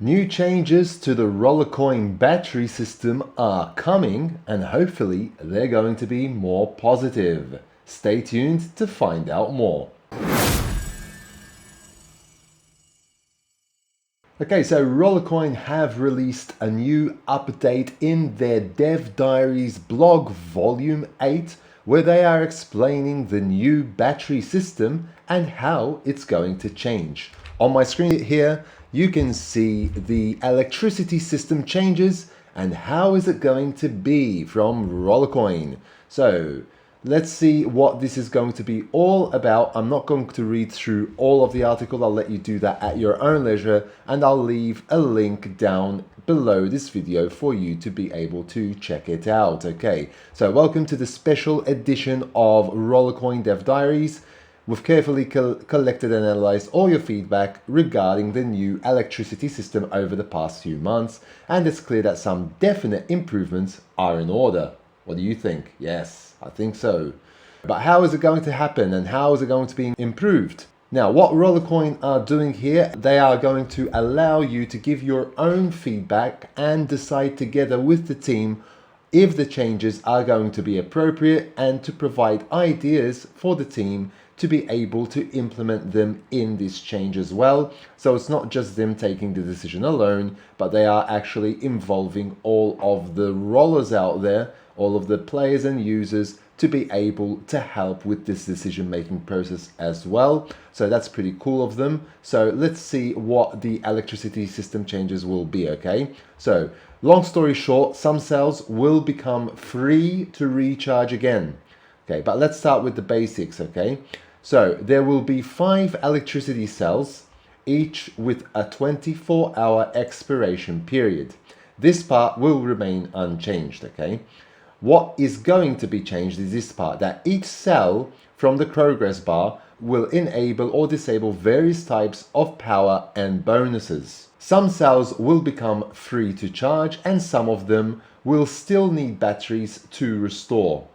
New changes to the Rollercoin battery system are coming, and hopefully they're going to be more positive. Stay tuned to find out more. Okay, so Rollercoin have released a new update in their Dev Diaries blog volume 8, where they are explaining the new battery system and how it's going to change. On my screen here, you can see the electricity system changes and how is it going to be from Rollercoin. So let's see what this is going to be all about. I'm not going to read through all of the article. I'll let you do that at your own leisure, and I'll leave a link down below this video for you to be able to check it out. Okay, so welcome to the special edition of Rollercoin Dev Diaries. We've carefully collected and analyzed all your feedback regarding the new electricity system over the past few months, and it's clear that some definite improvements are in order. What do you think? Yes, I think so. But how is it going to happen, and how is it going to be improved? Now, what Rollercoin are doing here, they are going to allow you to give your own feedback and decide together with the team if the changes are going to be appropriate, and to provide ideas for the team to be able to implement them in this change as well. So it's not just them taking the decision alone, but they are actually involving all of the rollers out there, all of the players and users, to be able to help with this decision-making process as well. So that's pretty cool of them. So let's see what the electricity system changes will be, okay? So long story short, some cells will become free to recharge again. Okay, but let's start with the basics, okay? So there will be 5 electricity cells, each with a 24-hour expiration period. This part will remain unchanged, okay? What is going to be changed is this part, that each cell from the progress bar will enable or disable various types of power and bonuses. Some cells will become free to charge, and some of them will still need batteries to restore.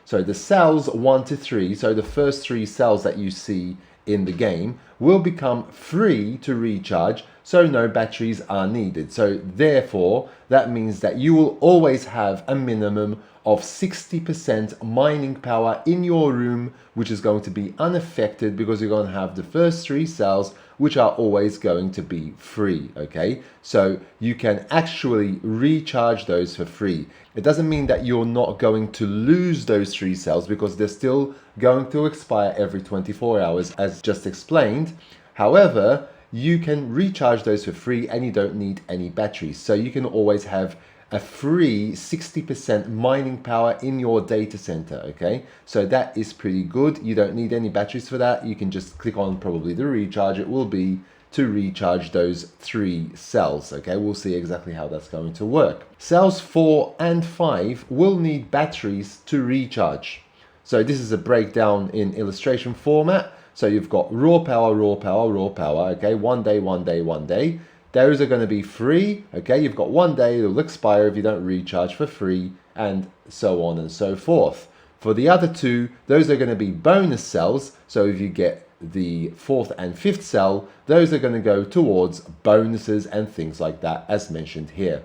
So the cells 1 to 3, so the first 3 cells that you see in the game, will become free to recharge, so no batteries are needed. So therefore, that means that you will always have a minimum of 60% mining power in your room, which is going to be unaffected because you're going to have the first 3 cells, which are always going to be free, okay? So you can actually recharge those for free. It doesn't mean that you're not going to lose those 3 cells, because they're still going to expire every 24 hours, as just explained. However, you can recharge those for free and you don't need any batteries. So you can always have a free 60% mining power in your data center, okay? So that is pretty good. You don't need any batteries for that. You can just click on probably the recharge. It will be to recharge those 3 cells, okay? We'll see exactly how that's going to work. Cells 4 and 5 will need batteries to recharge. So this is a breakdown in illustration format. So you've got raw power, raw power, raw power, okay? 1 day, 1 day, 1 day. Those are going to be free, okay? You've got 1 day, it'll expire if you don't recharge for free, and so on and so forth. For the other 2, those are going to be bonus cells. So if you get the 4th and 5th cell, those are going to go towards bonuses and things like that, as mentioned here.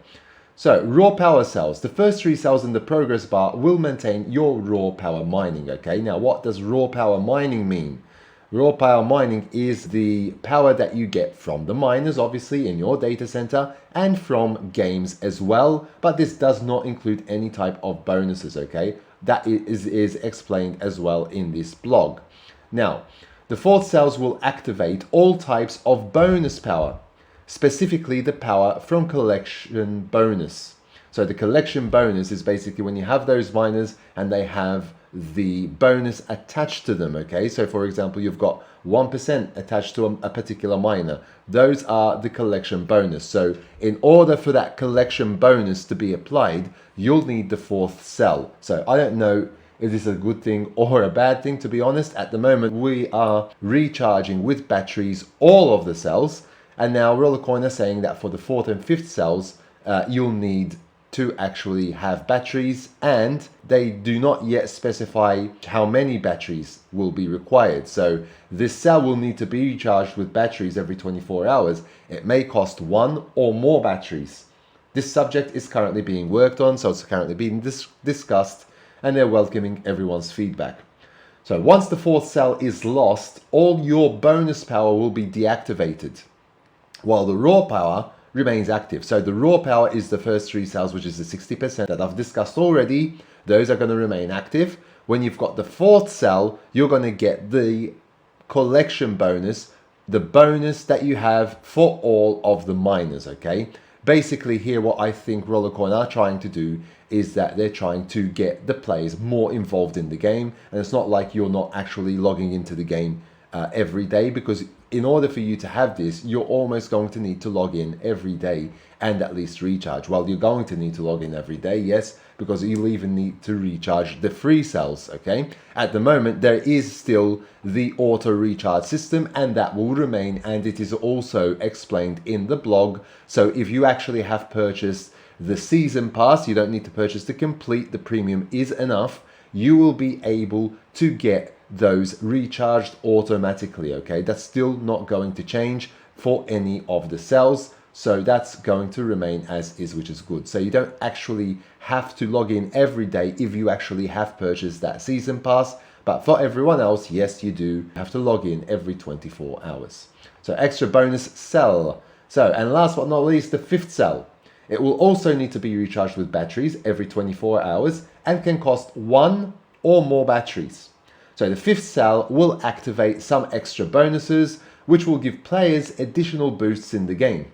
So raw power cells, the first 3 cells in the progress bar will maintain your raw power mining, okay? Now, what does raw power mining mean? Raw power mining is the power that you get from the miners, obviously, in your data center, and from games as well. But this does not include any type of bonuses, okay? That is explained as well in this blog. Now, the 4th cells will activate all types of bonus power, specifically the power from collection bonus. So the collection bonus is basically when you have those miners and they have the bonus attached to them, okay? So for example, you've got 1% attached to a particular miner. Those are the collection bonus. So in order for that collection bonus to be applied, you'll need the 4th cell. So I don't know if this is a good thing or a bad thing, to be honest. At the moment, we are recharging with batteries all of the cells, and now Rollercoin are saying that for the 4th and 5th cells, you'll need to actually have batteries, and they do not yet specify how many batteries will be required. So this cell will need to be recharged with batteries every 24 hours. It may cost one or more batteries. This subject is currently being worked on, so it's currently being discussed, and they're welcoming everyone's feedback. So once the fourth cell is lost, all your bonus power will be deactivated, while the raw power remains active. So the raw power is the first three cells, which is the 60% that I've discussed already. Those are going to remain active. When you've got the fourth cell, you're going to get the collection bonus, the bonus that you have for all of the miners, okay? Basically here, what I think Rollercoin are trying to do is that they're trying to get the players more involved in the game. And it's not like you're not actually logging into the game every day, because in order for you to have this, you're almost going to need to log in every day and at least recharge. Well, you're going to need to log in every day, yes, because you'll even need to recharge the free cells, okay? At the moment, there is still the auto recharge system, and that will remain, and it is also explained in the blog. So if you actually have purchased the season pass, you don't need to purchase the complete, the premium is enough. You will be able to get those recharged automatically, okay? That's still not going to change for any of the cells, so that's going to remain as is, which is good. So you don't actually have to log in every day if you actually have purchased that season pass, but for everyone else, yes, you do have to log in every 24 hours. So extra bonus cell. So, and last but not least, the fifth cell. It will also need to be recharged with batteries every 24 hours and can cost one or more batteries. So the fifth cell will activate some extra bonuses, which will give players additional boosts in the game.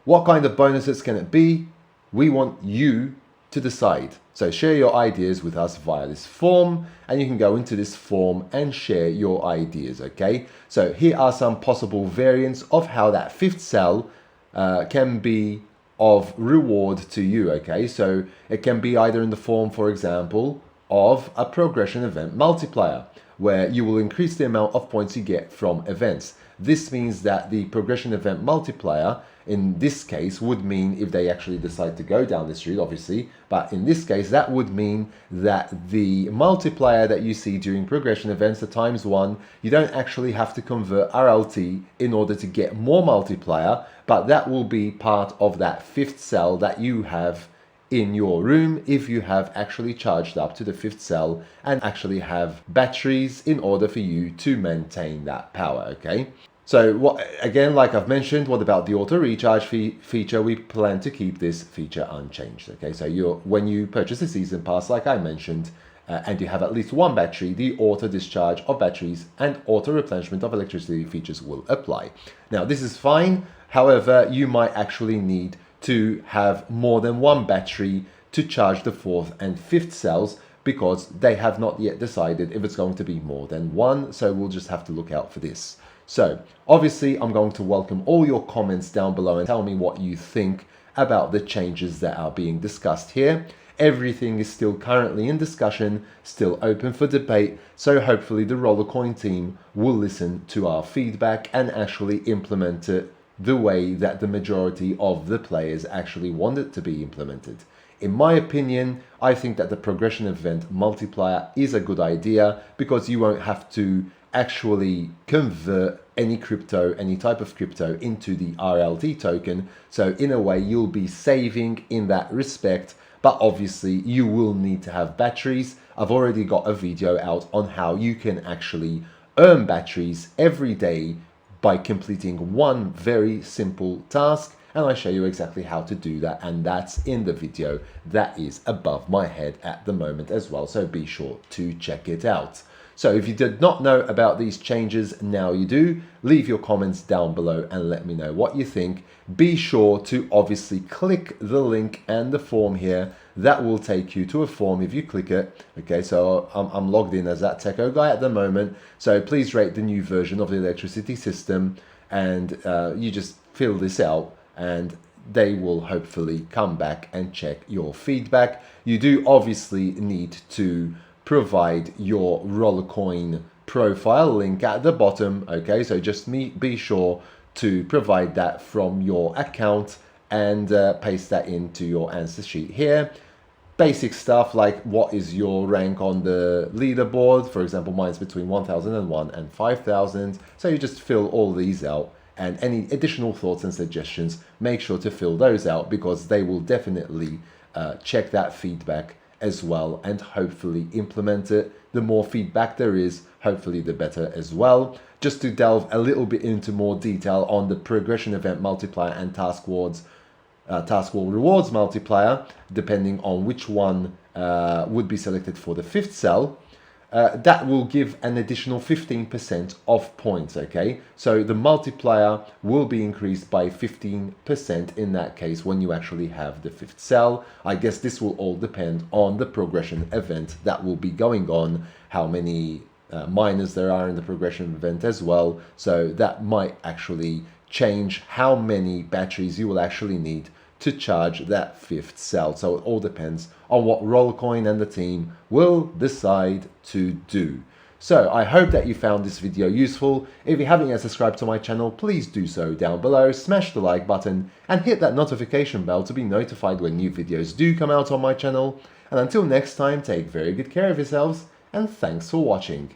What kind of bonuses can it be? We want you to decide. So share your ideas with us via this form, and you can go into this form and share your ideas, okay? So here are some possible variants of how that fifth cell can be of reward to you, okay? So it can be either in the form, for example, of a progression event multiplier, where you will increase the amount of points you get from events. This means that the progression event multiplier, in this case, would mean, if they actually decide to go down this route, obviously, but in this case, that would mean that the multiplier that you see during progression events, the ×1, you don't actually have to convert RLT in order to get more multiplier, but that will be part of that fifth cell that you have in your room if you have actually charged up to the fifth cell and actually have batteries in order for you to maintain that power, okay? So what, again, like I've mentioned, what about the auto recharge feature? We plan to keep this feature unchanged, okay? So when you purchase a season pass, like I mentioned, and you have at least one battery, the auto discharge of batteries and auto replenishment of electricity features will apply. Now, this is fine. However, you might actually need to have more than one battery to charge the fourth and fifth cells, because they have not yet decided if it's going to be more than one. So we'll just have to look out for this. So obviously, I'm going to welcome all your comments down below and tell me what you think about the changes that are being discussed here. Everything is still currently in discussion, still open for debate. So hopefully the Rollercoin team will listen to our feedback and actually implement it the way that the majority of the players actually want it to be implemented. In my opinion, I think that the progression event multiplier is a good idea, because you won't have to actually convert any crypto, any type of crypto, into the RLT token. So in a way, you'll be saving in that respect, but obviously you will need to have batteries. I've already got a video out on how you can actually earn batteries every day by completing one very simple task, and I show you exactly how to do that, and that's in the video that is above my head at the moment as well, so be sure to check it out. So if you did not know about these changes, now you do. Leave your comments down below and let me know what you think. Be sure to obviously click the link and the form here. That will take you to a form if you click it. Okay, so I'm logged in as that Techo guy at the moment. So please rate the new version of the electricity system, and you just fill this out and they will hopefully come back and check your feedback. You do obviously need to provide your Rollercoin profile link at the bottom, okay? So just be sure to provide that from your account, and paste that into your answer sheet here. Basic stuff like what is your rank on the leaderboard. For example, mine's between 1001 and 5000. So you just fill all these out, and any additional thoughts and suggestions, make sure to fill those out, because they will definitely check that feedback as well and hopefully implement it. The more feedback there is, hopefully the better as well. Just to delve a little bit into more detail on the progression event multiplier and task wall rewards multiplier, depending on which one would be selected for the fifth cell, that will give an additional 15% of points, okay? So the multiplier will be increased by 15% in that case when you actually have the fifth cell. I guess this will all depend on the progression event that will be going on, how many miners there are in the progression event as well. So that might actually change how many batteries you will actually need to charge that fifth cell. So it all depends on what Rollercoin and the team will decide to do. So I hope that you found this video useful. If you haven't yet subscribed to my channel, please do so down below, smash the like button and hit that notification bell to be notified when new videos do come out on my channel. And until next time, take very good care of yourselves, and thanks for watching.